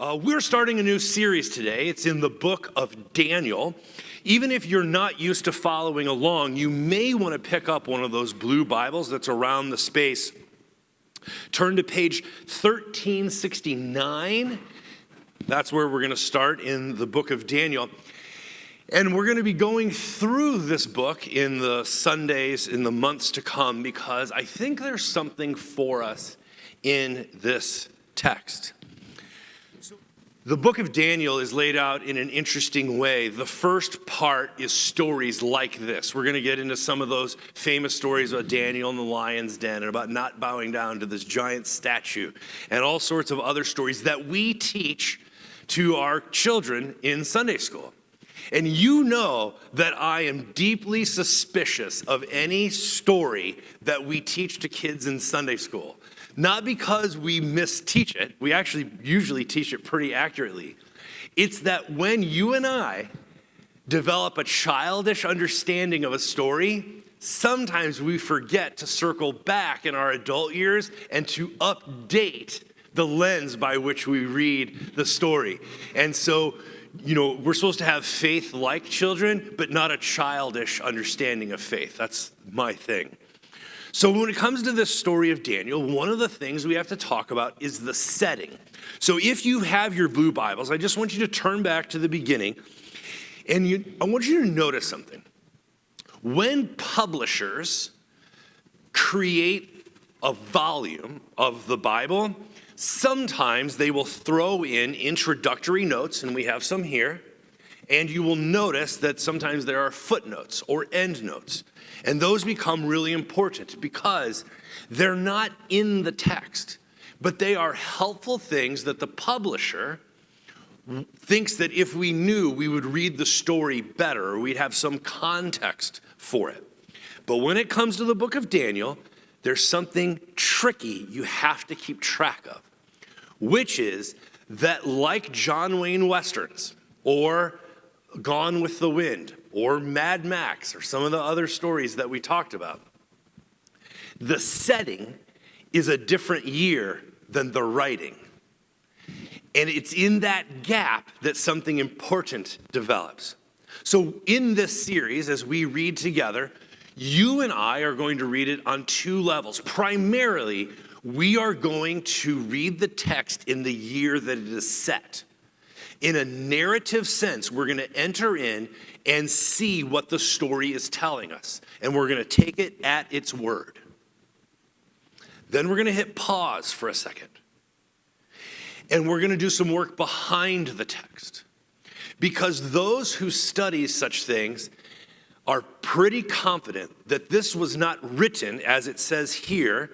We're starting a new series today. It's in the book of Daniel. Even if you're not used to following along, you may want to pick up one of those blue Bibles that's around the space. Turn to page 1369. That's where we're going to start in the book of Daniel. And we're going to be going through this book in the Sundays, in the months to come, because I think there's something for us in this text. The book of Daniel is laid out in an interesting way. The first part is stories like this. We're going to get into some of those famous stories about Daniel in the lion's den and about not bowing down to this giant statue and all sorts of other stories that we teach to our children in Sunday school. And you know that I am deeply suspicious of any story that we teach to kids in Sunday school. Not because we misteach it. We actually usually teach it pretty accurately. It's that when you and I develop a childish understanding of a story, sometimes we forget to circle back in our adult years and to update the lens by which we read the story. And so, we're supposed to have faith like children, but not a childish understanding of faith. That's my thing. So when it comes to this story of Daniel, one of the things we have to talk about is the setting. So if you have your blue Bibles, I just want you to turn back to the beginning, and I want you to notice something. When publishers create a volume of the Bible, sometimes they will throw in introductory notes, and we have some here, and you will notice that sometimes there are footnotes or endnotes. And those become really important because they're not in the text, but they are helpful things that the publisher thinks that if we knew, we would read the story better, or we'd have some context for it. But when it comes to the book of Daniel, there's something tricky you have to keep track of, which is that like John Wayne Westerns or Gone with the Wind or Mad Max or some of the other stories that we talked about, the setting is a different year than the writing. And it's in that gap that something important develops. So in this series, as we read together, you and I are going to read it on two levels. Primarily, we are going to read the text in the year that it is set. In a narrative sense, we're going to enter in and see what the story is telling us. And we're going to take it at its word. Then we're going to hit pause for a second. And we're going to do some work behind the text. Because those who study such things are pretty confident that this was not written, as it says here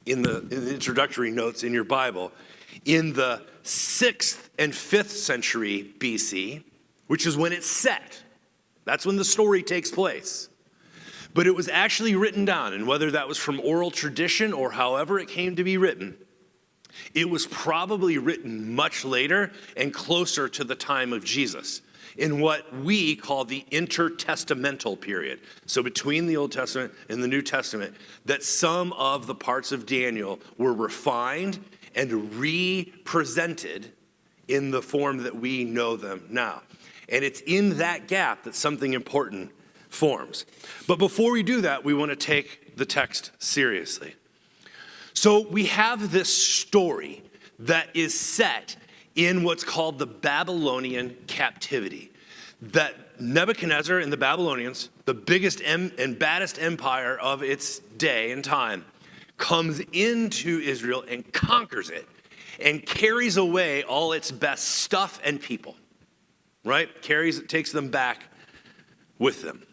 in the introductory notes in your Bible, in the 6th and 5th century BC, which is when it's set. That's when the story takes place. But it was actually written down, and whether that was from oral tradition or however it came to be written, it was probably written much later and closer to the time of Jesus, in what we call the intertestamental period. So between the Old Testament and the New Testament, that some of the parts of Daniel were refined and represented in the form that we know them now. And it's in that gap that something important forms. But before we do that, we want to take the text seriously. So we have this story that is set in what's called the Babylonian captivity. That Nebuchadnezzar and the Babylonians, the biggest and baddest empire of its day and time, comes into Israel and conquers it and carries away all its best stuff and people, right? Takes them back with them.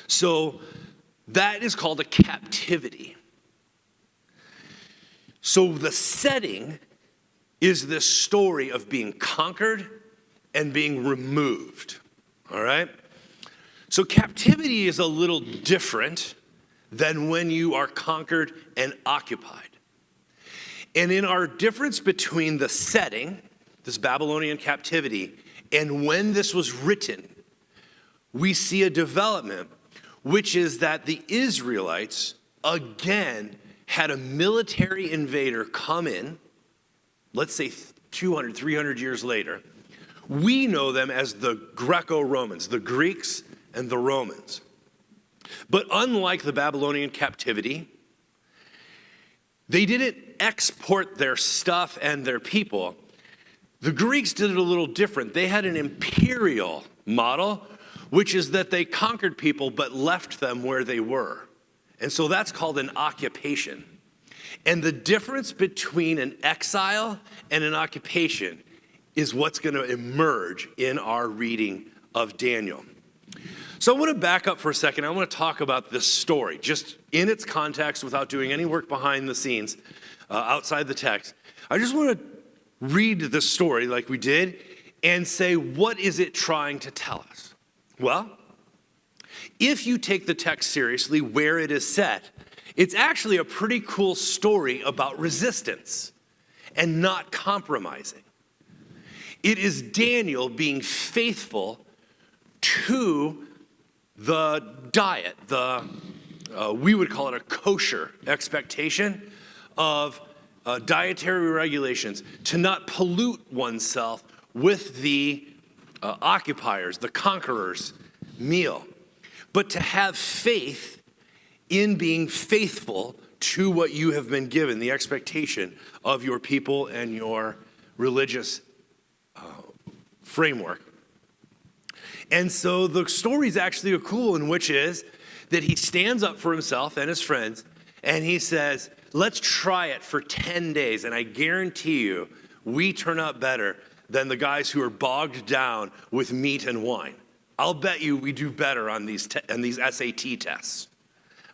So that is called a captivity. So the setting is this story of being conquered and being removed, all right? So captivity is a little different than when you are conquered and occupied. And in our difference between the setting, this Babylonian captivity, and when this was written, we see a development, which is that the Israelites, again, had a military invader come in, let's say 200, 300 years later, we know them as the Greco-Romans, the Greeks and the Romans. But unlike the Babylonian captivity, they didn't export their stuff and their people. The Greeks did it a little different. They had an imperial model, which is that they conquered people but left them where they were. And so that's called an occupation. And the difference between an exile and an occupation is what's going to emerge in our reading of Daniel. So I want to back up for a second. I want to talk about this story, just in its context without doing any work behind the scenes, outside the text. I just want to read the story like we did and say, what is it trying to tell us? Well, if you take the text seriously where it is set, it's actually a pretty cool story about resistance and not compromising. It is Daniel being faithful to the diet, we would call it a kosher expectation of dietary regulations, to not pollute oneself with the occupiers, the conquerors' meal, but to have faith in being faithful to what you have been given, the expectation of your people and your religious framework. And so the story is actually a cool one, which is that he stands up for himself and his friends, and he says, let's try it for 10 days, and I guarantee you, we turn out better than the guys who are bogged down with meat and wine. I'll bet you we do better on these SAT tests,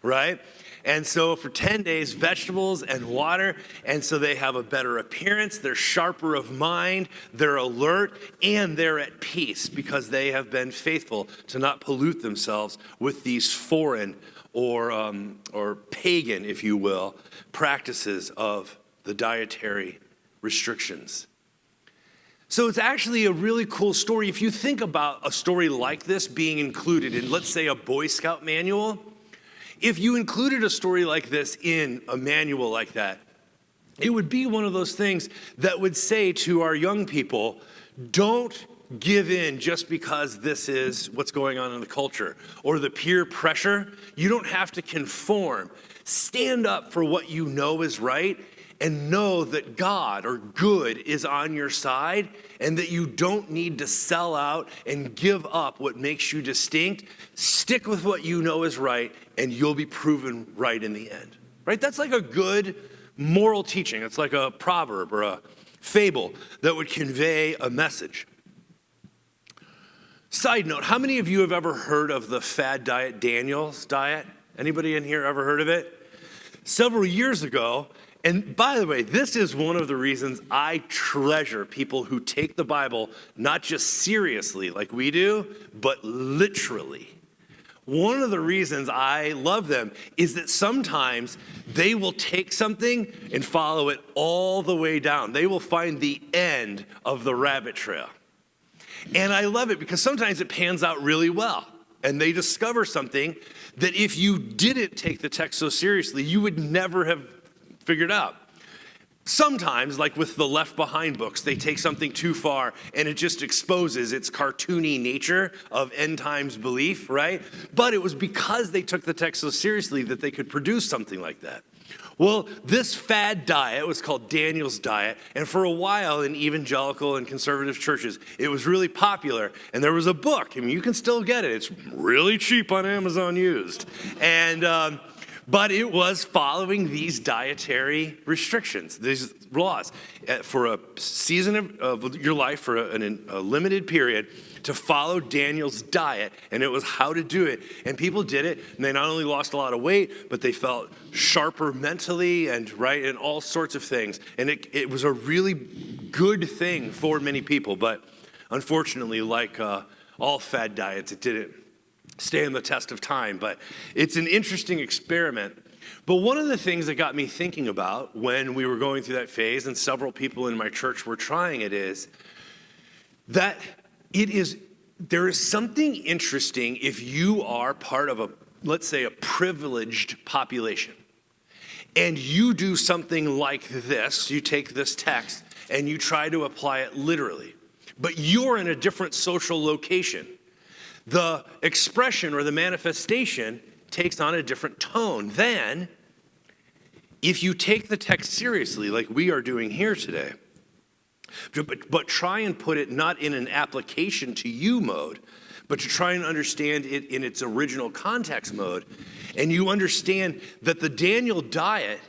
right? And so for 10 days, vegetables and water, and so they have a better appearance, they're sharper of mind, they're alert, and they're at peace because they have been faithful to not pollute themselves with these foreign or pagan, if you will, practices of the dietary restrictions. So it's actually a really cool story. If you think about a story like this being included in, let's say, a Boy Scout manual, if you included a story like this in a manual like that, it would be one of those things that would say to our young people, don't give in just because this is what's going on in the culture or the peer pressure. You don't have to conform. Stand up for what you know is right and know that God or good is on your side and that you don't need to sell out and give up what makes you distinct. Stick with what you know is right and you'll be proven right in the end, right? That's like a good moral teaching. It's like a proverb or a fable that would convey a message. Side note, how many of you have ever heard of the fad diet, Daniel's diet? Anybody in here ever heard of it? Several years ago, and by the way, this is one of the reasons I treasure people who take the Bible not just seriously like we do, but literally. One of the reasons I love them is that sometimes they will take something and follow it all the way down. They will find the end of the rabbit trail. And I love it because sometimes it pans out really well. And they discover something that if you didn't take the text so seriously, you would never have figured out. Sometimes, like with the Left Behind books, they take something too far and it just exposes its cartoony nature of end times belief, right? But it was because they took the text so seriously that they could produce something like that. Well, this fad diet was called Daniel's diet, and for a while in evangelical and conservative churches, it was really popular, and there was a book. I mean, you can still get it. It's really cheap on Amazon used. And but it was following these dietary restrictions, these laws, for a season of your life, for a limited period, to follow Daniel's diet, and it was how to do it. And people did it, and they not only lost a lot of weight, but they felt sharper mentally and all sorts of things. And it was a really good thing for many people, but unfortunately, like all fad diets, it didn't stand the test of time. But it's an interesting experiment. But one of the things that got me thinking about when we were going through that phase, and several people in my church were trying it, is that there is something interesting if you are part of let's say a privileged population, and you do something like this. You take this text and you try to apply it literally, but you're in a different social location, the expression or the manifestation takes on a different tone than if you take the text seriously, like we are doing here today, but try and put it not in an application to you mode, but to try and understand it in its original context mode. And you understand that the Daniel diet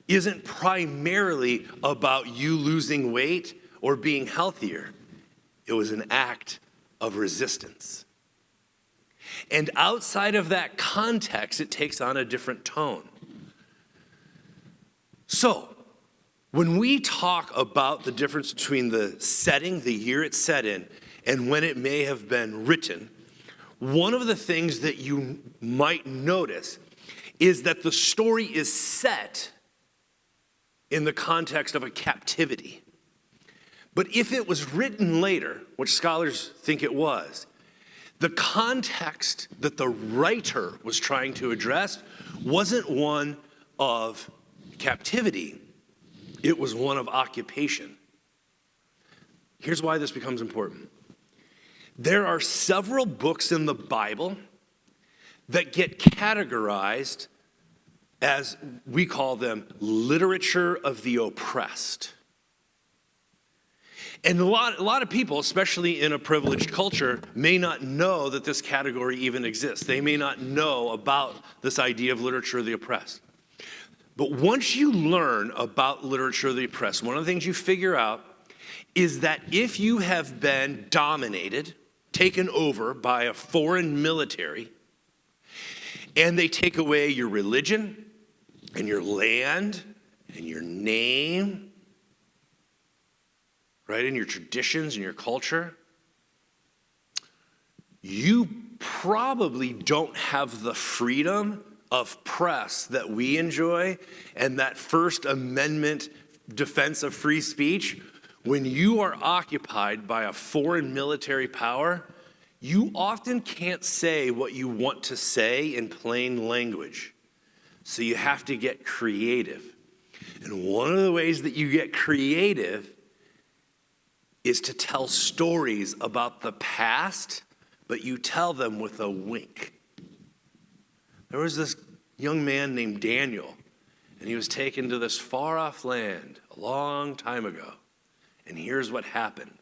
isn't primarily about you losing weight or being healthier. It was an act of resistance. And outside of that context, it takes on a different tone. So, when we talk about the difference between the setting, the year it's set in, and when it may have been written, one of the things that you might notice is that the story is set in the context of a captivity. But if it was written later, which scholars think it was, the context that the writer was trying to address wasn't one of captivity, it was one of occupation. Here's why this becomes important. There are several books in the Bible that get categorized as, we call them, literature of the oppressed. And a lot of people, especially in a privileged culture, may not know that this category even exists. They may not know about this idea of literature of the oppressed. But once you learn about literature of the oppressed, one of the things you figure out is that if you have been dominated, taken over by a foreign military, and they take away your religion and your land and your name, right, and your traditions and your culture, you probably don't have the freedom of press that we enjoy and that First Amendment defense of free speech. When you are occupied by a foreign military power, you often can't say what you want to say in plain language. So you have to get creative. And one of the ways that you get creative is to tell stories about the past, but you tell them with a wink. There was this young man named Daniel, and he was taken to this far-off land a long time ago. And here's what happened.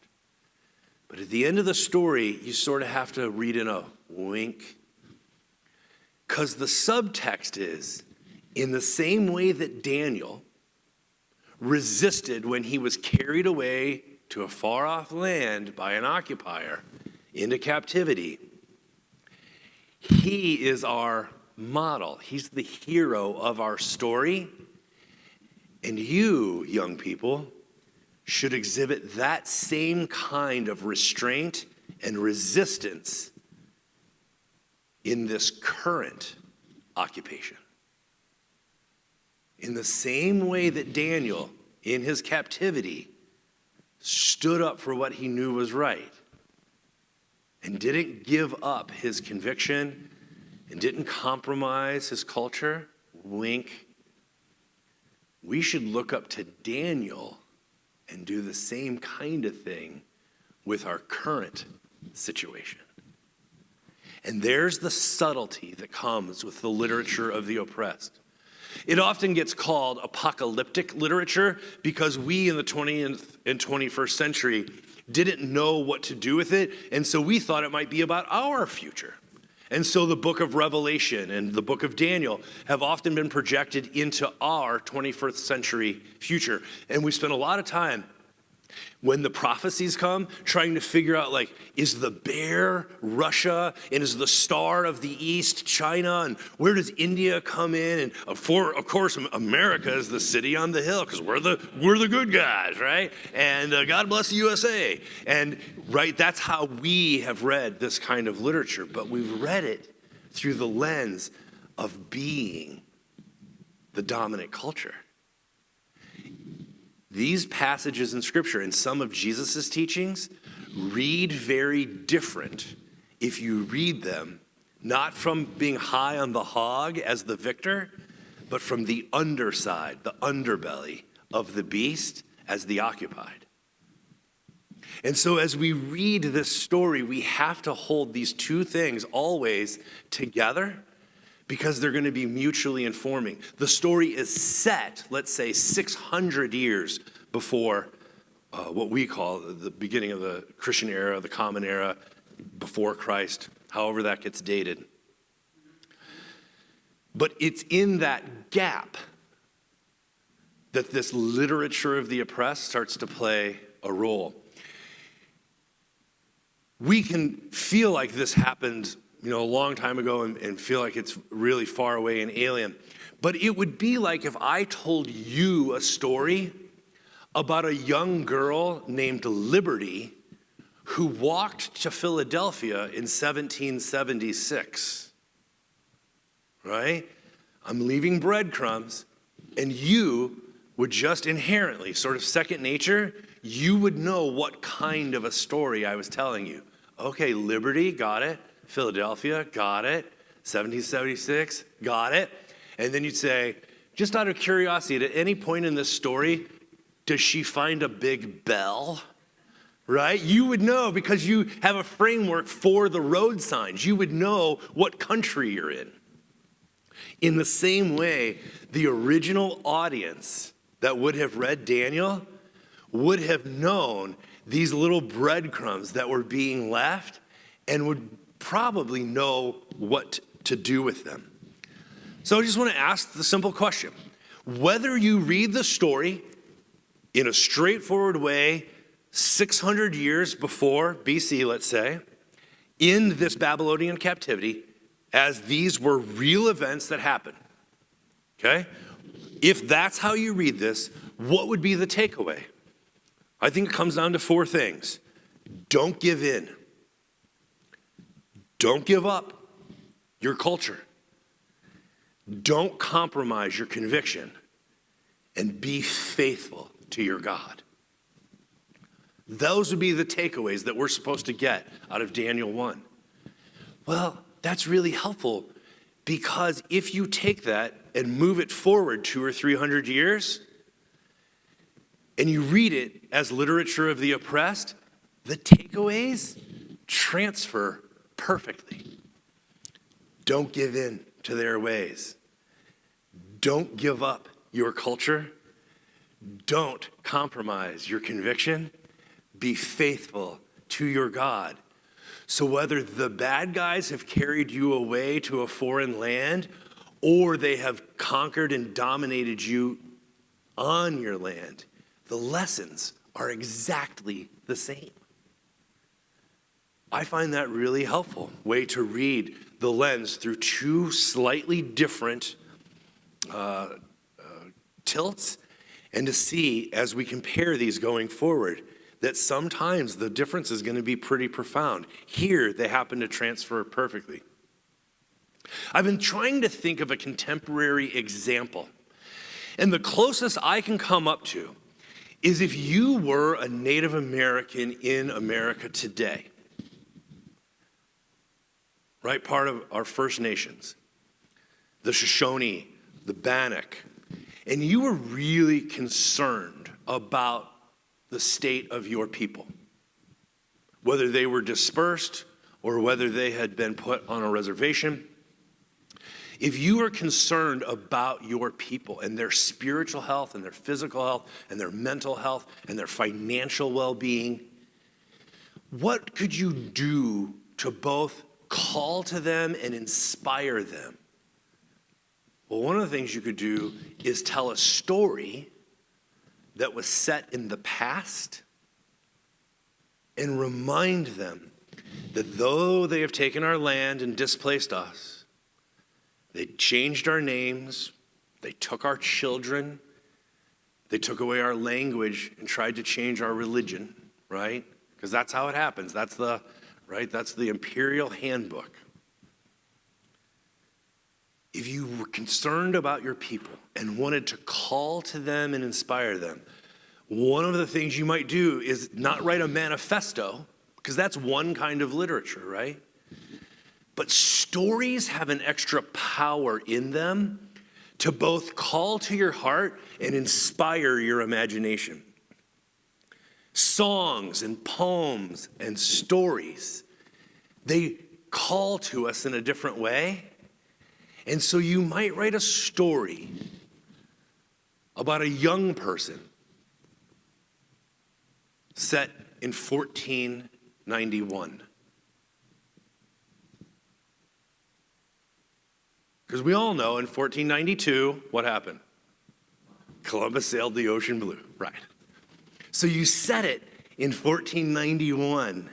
But at the end of the story, you sort of have to read in a wink. Because the subtext is, in the same way that Daniel resisted when he was carried away to a far-off land by an occupier into captivity, he is our model. He's the hero of our story. And you, young people, should exhibit that same kind of restraint and resistance in this current occupation. In the same way that Daniel, in his captivity, stood up for what he knew was right and didn't give up his conviction and didn't compromise his culture, wink, we should look up to Daniel and do the same kind of thing with our current situation. And there's the subtlety that comes with the literature of the oppressed. It often gets called apocalyptic literature because we in the 20th and 21st century didn't know what to do with it, and so we thought it might be about our future. And so the book of Revelation and the book of Daniel have often been projected into our 21st century future. And we spent a lot of time when the prophecies come trying to figure out, like, is the bear Russia and is the star of the east China, and where does India come in? And of course America is the city on the hill because we're the good guys, right? And God bless the USA. And right, that's how we have read this kind of literature, but we've read it through the lens of being the dominant culture. These passages in Scripture and some of Jesus' teachings read very different if you read them not from being high on the hog as the victor, but from the underside, the underbelly of the beast as the occupied. And so as we read this story, we have to hold these two things always together because they're going to be mutually informing. The story is set, let's say, 600 years before what we call the beginning of the Christian era, the Common Era, before Christ, however that gets dated. But it's in that gap that this literature of the oppressed starts to play a role. We can feel like this happened, a long time ago and feel like it's really far away and alien. But it would be like if I told you a story about a young girl named Liberty who walked to Philadelphia in 1776, right? I'm leaving breadcrumbs, and you would just inherently, sort of second nature, you would know what kind of a story I was telling you. Okay, Liberty, got it. Philadelphia, got it. 1776, got it. And then you'd say, just out of curiosity, at any point in this story, does she find a big bell? Right? You would know because you have a framework for the road signs. You would know what country you're in. In the same way, the original audience that would have read Daniel would have known these little breadcrumbs that were being left and would probably know what to do with them. So I just want to ask the simple question. Whether you read the story in a straightforward way, 600 years before BC, let's say, in this Babylonian captivity, as these were real events that happened, okay? If that's how you read this, what would be the takeaway? I think it comes down to four things. Don't give in. Don't give up your culture. Don't compromise your conviction. And be faithful to your God. Those would be the takeaways that we're supposed to get out of Daniel 1. Well, that's really helpful because if you take that and move it forward 200 or 300 years and you read it as literature of the oppressed, the takeaways transfer perfectly. Don't give in to their ways. Don't give up your culture. Don't compromise your conviction. Be faithful to your God. So whether the bad guys have carried you away to a foreign land or they have conquered and dominated you on your land, the lessons are exactly the same. I find that really helpful way to read the lens through two slightly different tilts and to see as we compare these going forward that sometimes the difference is going to be pretty profound. Here, they happen to transfer perfectly. I've been trying to think of a contemporary example, and the closest I can come up to is if you were a Native American in America today, right, part of our First Nations, the Shoshone, the Bannock, and you were really concerned about the state of your people, whether they were dispersed or whether they had been put on a reservation. If you are concerned about your people and their spiritual health and their physical health and their mental health and their financial well-being, what could you do to both call to them and inspire them? Well, one of the things you could do is tell a story that was set in the past and remind them that though they have taken our land and displaced us, they changed our names, they took our children, they took away our language and tried to change our religion, right? Because that's how it happens. That's the imperial handbook. If you were concerned about your people and wanted to call to them and inspire them, one of the things you might do is not write a manifesto, because that's one kind of literature, right? But stories have an extra power in them to both call to your heart and inspire your imagination. songs and poems and stories, they call to us in a different way. And so you might write a story about a young person set in 1491. Because we all know in 1492, what happened? Columbus sailed the ocean blue, right? So you set it in 1491,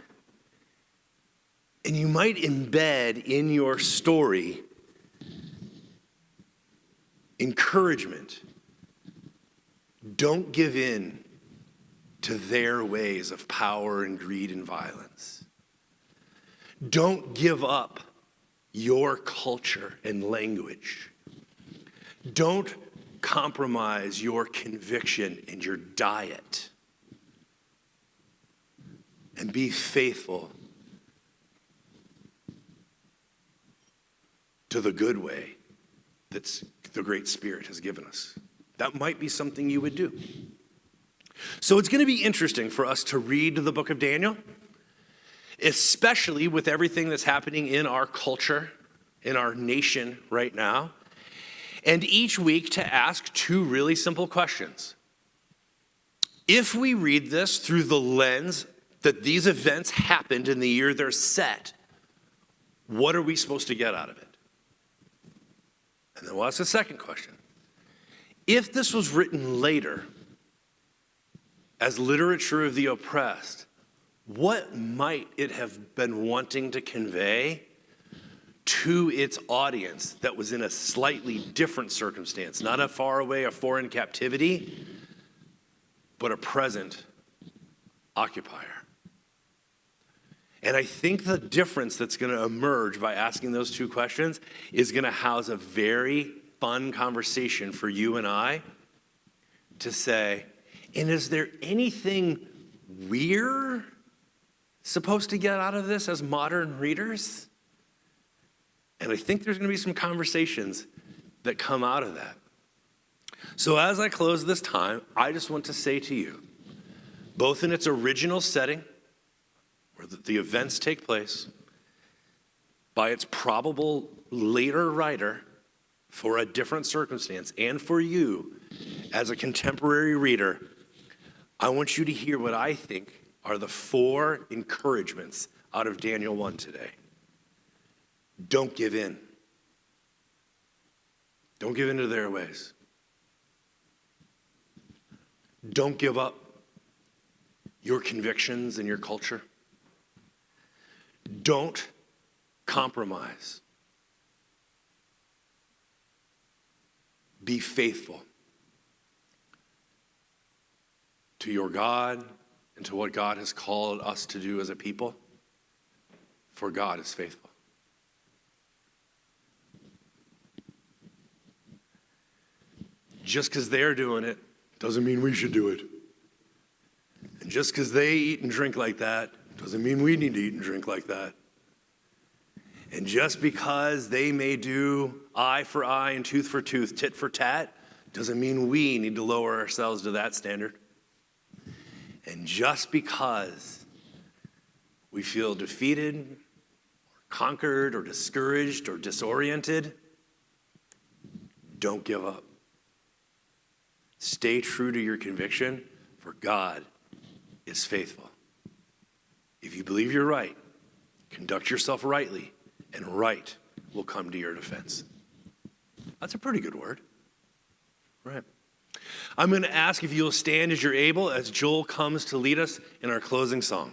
and you might embed in your story encouragement. Don't give in to their ways of power and greed and violence. Don't give up your culture and language. Don't compromise your conviction and your diet. And be faithful to the good way that the Great Spirit has given us. That might be something you would do. So it's going to be interesting for us to read the book of Daniel, especially with everything that's happening in our culture, in our nation right now. And each week to ask two really simple questions. If we read this through the lens that these events happened in the year they're set, what are we supposed to get out of it? And then we'll ask the second question. If this was written later as literature of the oppressed, what might it have been wanting to convey to its audience that was in a slightly different circumstance, not a far away, a foreign captivity, but a present occupier? And I think the difference that's going to emerge by asking those two questions is going to house a very fun conversation for you and I to say, and is there anything we're supposed to get out of this as modern readers? And I think there's going to be some conversations that come out of that. So as I close this time, I just want to say to you, both in its original setting, where the events take place, by its probable later writer for a different circumstance, and for you as a contemporary reader, I want you to hear what I think are the 4 encouragements out of Daniel 1 today. Don't give in. Don't give in to their ways. Don't give up your convictions and your culture. Don't compromise. Be faithful to your God and to what God has called us to do as a people, for God is faithful. Just because they're doing it doesn't mean we should do it. And just because they eat and drink like that doesn't mean we need to eat and drink like that. And just because they may do eye for eye and tooth for tooth, tit for tat, doesn't mean we need to lower ourselves to that standard. And just because we feel defeated, or conquered, or discouraged, or disoriented, don't give up. Stay true to your conviction, for God is faithful. If you believe you're right, conduct yourself rightly, and right will come to your defense. That's a pretty good word, right? I'm going to ask if you'll stand as you're able as Joel comes to lead us in our closing song.